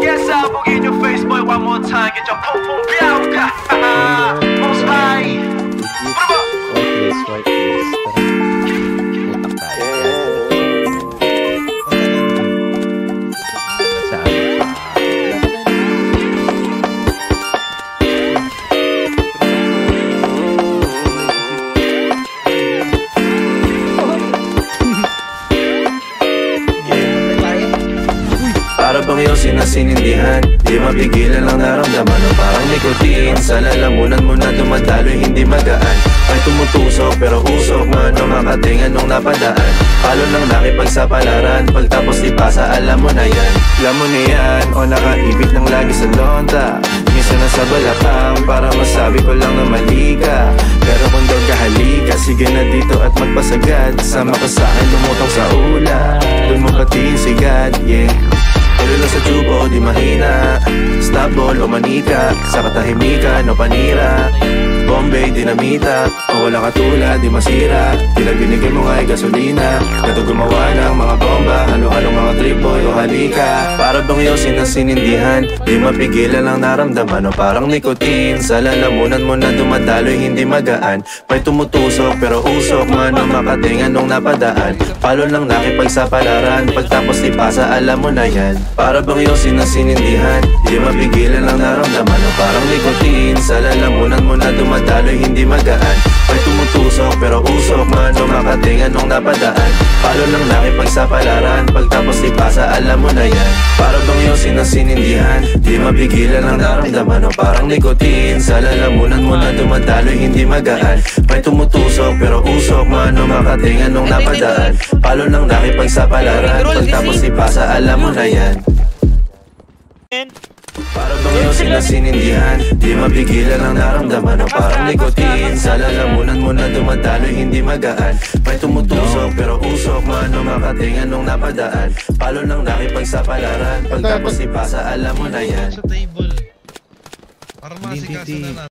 Yes, I'll boogie in your face, boy, one more time. Get your pum pum biauka. Most high. White place. Tara. Putak tayo. Saan? Para bang iyong sinasinindihan, di mapigilan ang naramdaman o parang nikotin. Sa lalamunan mo na dumadaloy, hindi magaan. May tumutusok pero usok man o makatingan nung napadaan. Palo lang nakipagsapalaran, pagtapos ipasa alam mo na yan. Alam mo na yan o nakaibig lang lagi sa lonta. Minsan nasa balakang para masabi ko lang na mali ka. Pero kung daw kahalika, sige na dito at magpasagad. Sama ka sa'kin lumutang sa ula, dun mo patiin sigad, yeah. Pero lang sa tubo, di mahina. Stop ball o manika, sa katahimikan o panira. Bombay, dinamita, o wala katulad, di masira. Tila binigay mo nga'y gasolina. Kato gumawa ng mga bomba, halo-halong mga tripoy o halika. Para bang iyong sinasinindihan, di mapigilan ang naramdaman o parang nikotin. Sa lalamunan mo na dumadaloy, hindi magaan. May tumutusok pero usok man o makatingan nung napadaan. Palo lang nakipagsapalaran, pagtapos ipasa alam mo na yan. Para bang iyong sinasinindihan, di mapigilan ang naramdaman o parang nikotin. Sa lalamunan mo na dumadaloy, hindi magaan. May tumutusok pero usok man o makatingan nung napadaan. Palo lang nakipagsapalaran, pagtapos ipasa alam mo na yan. Para bang iyong sinasinindihan, di mapigilan ang naramdaman o parang nikotin. Sa lalamunan mo na dumadaloy, hindi magaan. May tumutusok pero usok man o makatingan nung napadaan. Palo lang nakipagsapalaran, pagtapos ipasa alam mo na yan. Para bang iyong sinasinindihan, di mapigilan ang naramdaman o parang nikotin. Sa lalamunan mo na dumadaloy, hindi magaan. May tumutusok pero usok man o makatingan nung napadaan. Palo lang nakipagsapalaran, pagtapos ipasa alam mo na yan. Sa table. Para masikaso na lang.